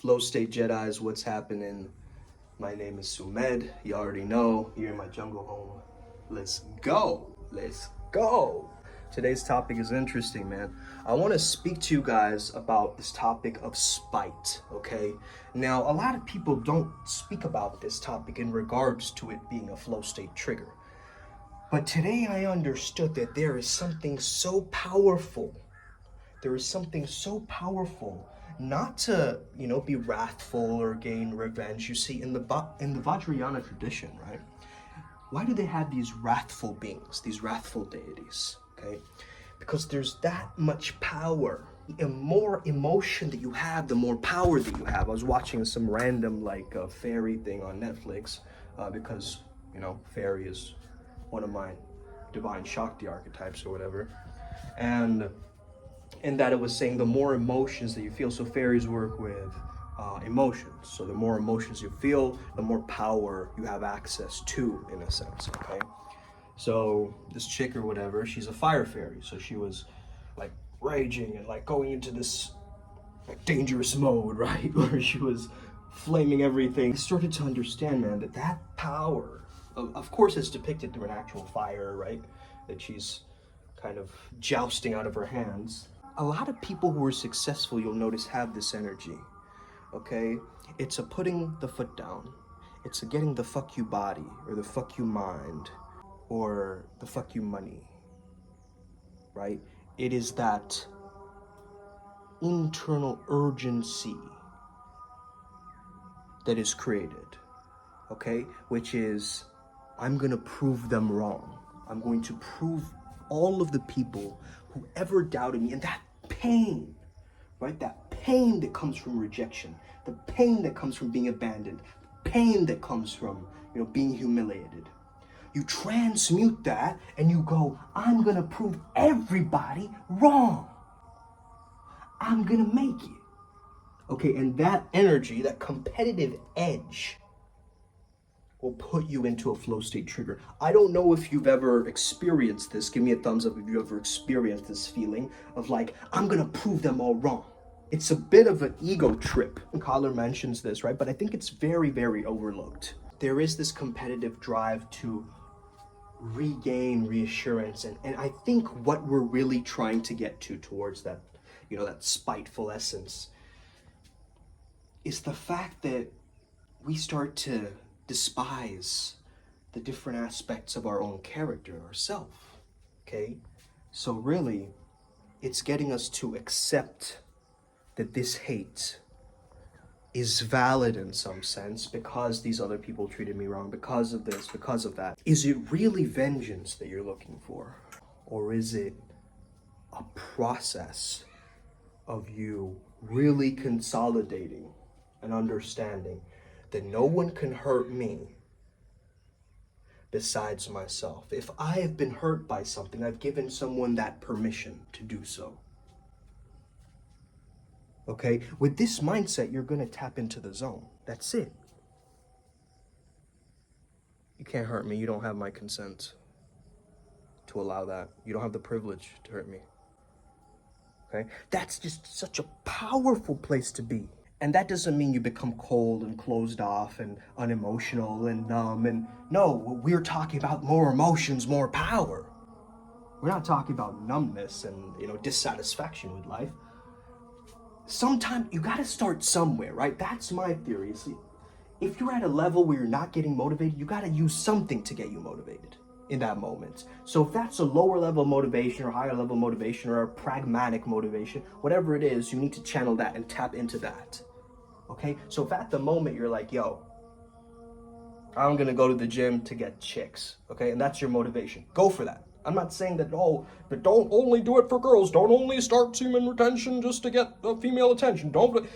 Flow State Jedis, what's happening? My name is Sumed. You already know. You're in my jungle home. Let's go. Let's go. Today's topic is interesting, man. I want to speak to you guys about this topic of spite, okay? Now, a lot of people don't speak about this topic in regards to it being a flow state trigger. But today I understood that there is something so powerful. There is something so powerful, not to, be wrathful or gain revenge. You see, in the Vajrayana tradition, right? Why do they have these wrathful beings, these wrathful deities? Okay, because there's that much power. The more emotion that you have, the more power that you have. I was watching some random fairy thing on Netflix because fairy is one of my divine Shakti archetypes or whatever, and that it was saying the more emotions that you feel. So fairies work with emotions. So the more emotions you feel, the more power you have access to, in a sense. Okay. So this chick or whatever, she's a fire fairy. So she was like raging and like going into this dangerous mode, right? Where she was flaming everything. I started to understand, man, that power, of course it's depicted through an actual fire, right? That she's kind of jousting out of her hands. A lot of people who are successful, you'll notice, have this energy, okay? It's a putting the foot down. It's a getting the fuck you body or the fuck you mind or the fuck you money, right? It is that internal urgency that is created, okay? Which is, I'm gonna prove them wrong. I'm going to prove all of the people who ever doubted me, and that pain, right? That pain that comes from rejection, the pain that comes from being abandoned, the pain that comes from, being humiliated. You transmute that and you go, I'm gonna prove everybody wrong. I'm gonna make it. Okay, and that energy, that competitive edge, will put you into a flow state trigger. I don't know if you've ever experienced this. Give me a thumbs up if you ever experienced this feeling of like, I'm gonna prove them all wrong. It's a bit of an ego trip. Collar mentions this, right? But I think it's very, very overlooked. There is this competitive drive to regain reassurance. And I think what we're really trying to get towards that, that spiteful essence is the fact that we start to despise the different aspects of our own character, ourself, okay? So really, it's getting us to accept that this hate is valid in some sense because these other people treated me wrong, because of this, because of that. Is it really vengeance that you're looking for? Or is it a process of you really consolidating and understanding that no one can hurt me besides myself? If I have been hurt by something, I've given someone that permission to do so. Okay? With this mindset, you're gonna tap into the zone. That's it. You can't hurt me. You don't have my consent to allow that. You don't have the privilege to hurt me. Okay? That's just such a powerful place to be. And that doesn't mean you become cold and closed off and unemotional and numb. And no, we're talking about more emotions, more power. We're not talking about numbness and, dissatisfaction with life. Sometimes you got to start somewhere, right? That's my theory. See, if you're at a level where you're not getting motivated, you got to use something to get you motivated in that moment. So if that's a lower level motivation or higher level motivation or a pragmatic motivation, whatever it is, you need to channel that and tap into that. Okay, so if at the moment you're like, yo, I'm gonna go to the gym to get chicks, okay, and that's your motivation, go for that. I'm not saying that, but don't only do it for girls, don't only start semen retention just to get female attention, don't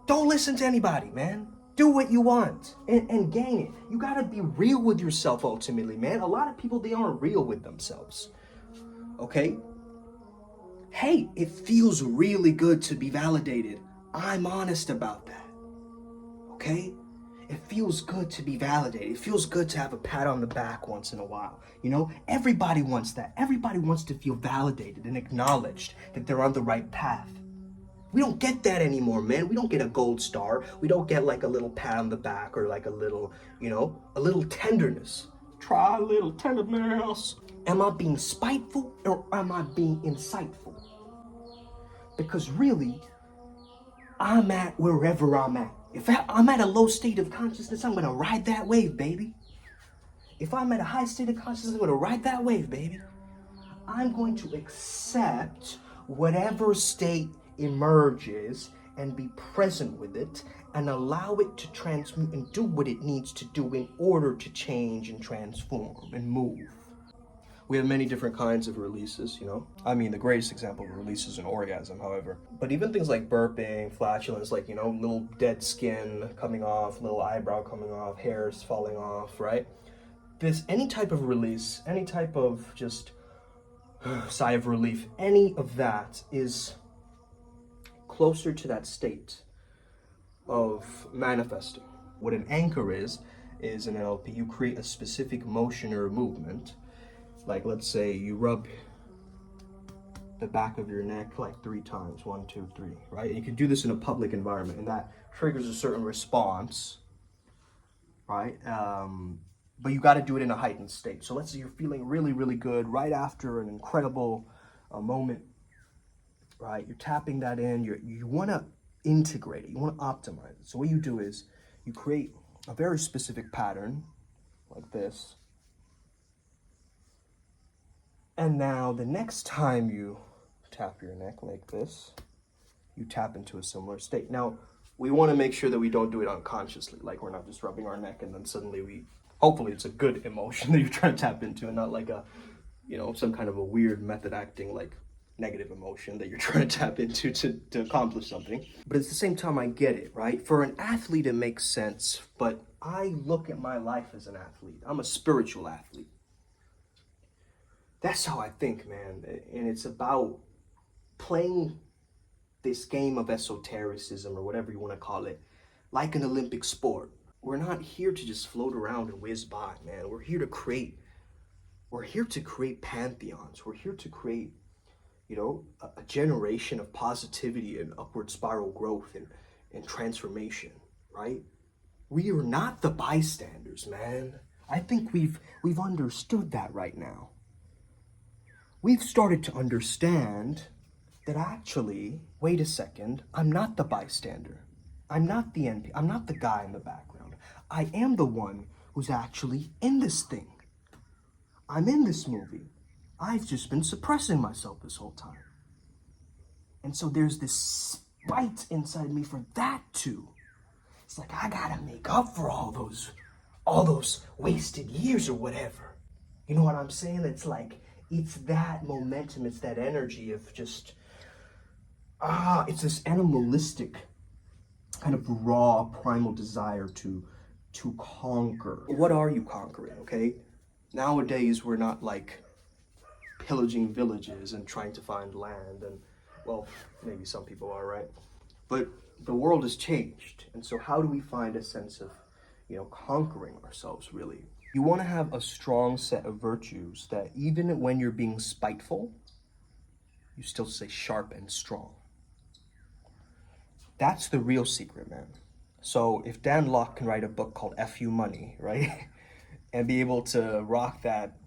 listen to anybody, man. Do what you want and gain it. You gotta be real with yourself ultimately, man. A lot of people, they aren't real with themselves, okay? Hey, it feels really good to be validated. I'm honest about that. Okay? It feels good to be validated. It feels good to have a pat on the back once in a while. Everybody wants that. Everybody wants to feel validated and acknowledged that they're on the right path. We don't get that anymore, man. We don't get a gold star. We don't get like a little pat on the back or like a little, a little tenderness. Try a little tenderness. Am I being spiteful or am I being insightful? Because really, I'm at wherever I'm at. If I'm at a low state of consciousness, I'm gonna ride that wave, baby. If I'm at a high state of consciousness, I'm gonna ride that wave, baby. I'm going to accept whatever state emerges and be present with it and allow it to transmute and do what it needs to do in order to change and transform and move. We have many different kinds of releases, I mean, the greatest example of release is an orgasm, however. But even things like burping, flatulence, like, little dead skin coming off, little eyebrow coming off, hairs falling off, right? Any type of release, any type of just sigh of relief, any of that is closer to that state of manifesting. What an anchor is in NLP, you create a specific motion or movement. Like, let's say you rub the back of your neck like 3 times, 1, 2, 3, right? And you can do this in a public environment, and that triggers a certain response, right? But you got to do it in a heightened state. So let's say you're feeling really, really good right after an incredible moment, right? You're tapping that in. You want to integrate it. You want to optimize it. So what you do is you create a very specific pattern like this. And now the next time you tap your neck like this, you tap into a similar state. Now, we want to make sure that we don't do it unconsciously. Like, we're not just rubbing our neck and then suddenly hopefully it's a good emotion that you're trying to tap into and not like some kind of a weird method acting, like negative emotion that you're trying to tap into to accomplish something. But at the same time, I get it, right? For an athlete, it makes sense, but I look at my life as an athlete. I'm a spiritual athlete. That's how I think, man. And it's about playing this game of esotericism or whatever you want to call it, like an Olympic sport. We're not here to just float around and whiz by, man. We're here to create pantheons. We're here to create, a generation of positivity and upward spiral growth and transformation, right? We are not the bystanders, man. I think we've understood that right now. We've started to understand that actually, wait a second, I'm not the bystander. I'm not the NP. I'm not the guy in the background. I am the one who's actually in this thing. I'm in this movie. I've just been suppressing myself this whole time. And so there's this fight inside me for that too. It's like, I gotta make up for all those wasted years or whatever. You know what I'm saying? It's like, it's that momentum, it's that energy of just, it's this animalistic kind of raw primal desire to conquer. What are you conquering, okay? Nowadays, we're not like pillaging villages and trying to find land, and well, maybe some people are, right? But the world has changed, and so how do we find a sense of, conquering ourselves, really? You want to have a strong set of virtues that even when you're being spiteful, you still stay sharp and strong. That's the real secret, man. So if Dan Lok can write a book called F You Money, right? And be able to rock that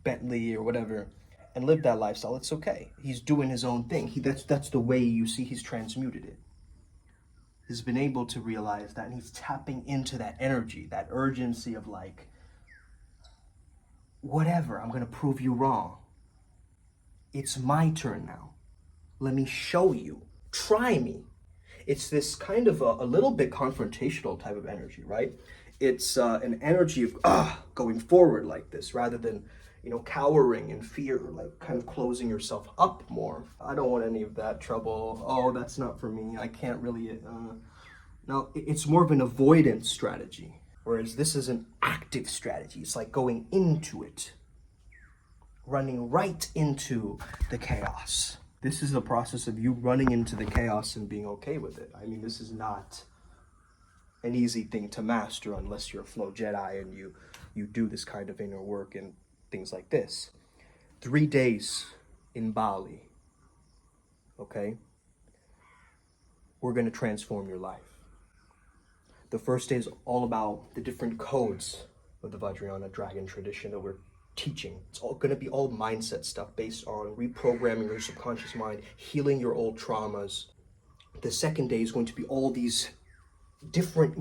Bentley or whatever and live that lifestyle, it's okay. He's doing his own thing. That's the way you see he's transmuted it. He's been able to realize that, and he's tapping into that energy, that urgency of like, whatever, I'm gonna prove you wrong. It's my turn now. Let me show you. Try me. It's this kind of a little bit confrontational type of energy, right? It's an energy of going forward like this, rather than, cowering in fear, like kind of closing yourself up more. I don't want any of that trouble. Oh, that's not for me. I can't really. No, it's more of an avoidance strategy. Whereas this is an active strategy. It's like going into it, running right into the chaos. This is a process of you running into the chaos and being okay with it. I mean, this is not an easy thing to master unless you're a flow Jedi and you do this kind of inner work and things like this. 3 days in Bali, okay? we're going to transform your life. The first day is all about the different codes of the Vajrayana Dragon tradition that we're teaching. It's all going to be all mindset stuff based on reprogramming your subconscious mind, healing your old traumas. The second day is going to be all these different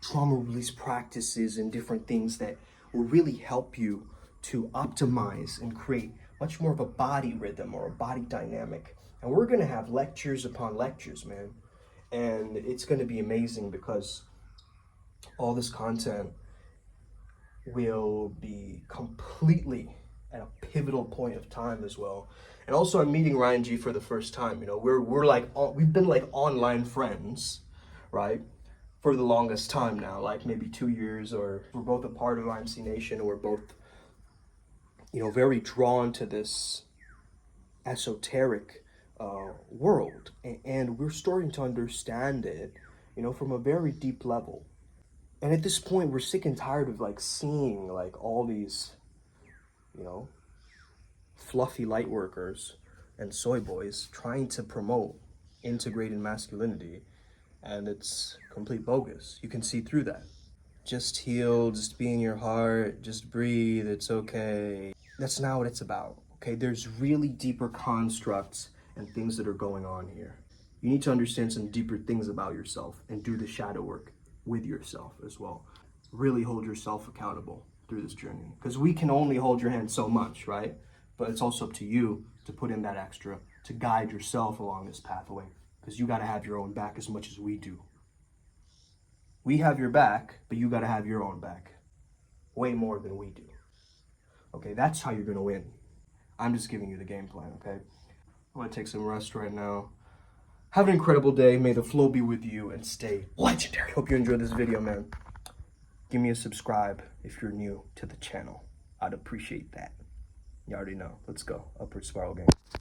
trauma release practices and different things that will really help you to optimize and create much more of a body rhythm or a body dynamic. And we're going to have lectures upon lectures, man. And it's going to be amazing because all this content will be completely at a pivotal point of time as well. And also, I'm meeting Ryan G for the first time. You know, we've been like online friends, right, for the longest time now, like maybe 2 years, or we're both a part of IMC Nation, or we're both, you know, very drawn to this esoteric world, and we're starting to understand it, you know, from a very deep level. And at this point, we're sick and tired of like seeing like all these, you know, fluffy light workers and soy boys trying to promote integrated masculinity, and it's complete bogus. You can see through that. Just heal, just be in your heart, just breathe, it's okay. That's not what it's about, okay? There's really deeper constructs and things that are going on here. You need to understand some deeper things about yourself and do the shadow work with yourself as well. Really hold yourself accountable through this journey, because we can only hold your hand so much, right? But it's also up to you to put in that extra to guide yourself along this pathway, because you got to have your own back as much as we do. We have your back, but you got to have your own back way more than we do. Okay, that's how you're going to win. I'm just giving you the game plan, okay? I'm going to take some rest right now. Have an incredible day. May the flow be with you and stay legendary. Hope you enjoyed this video, man. Give me a subscribe if you're new to the channel. I'd appreciate that. You already know. Let's go. Upward Spiral Gang.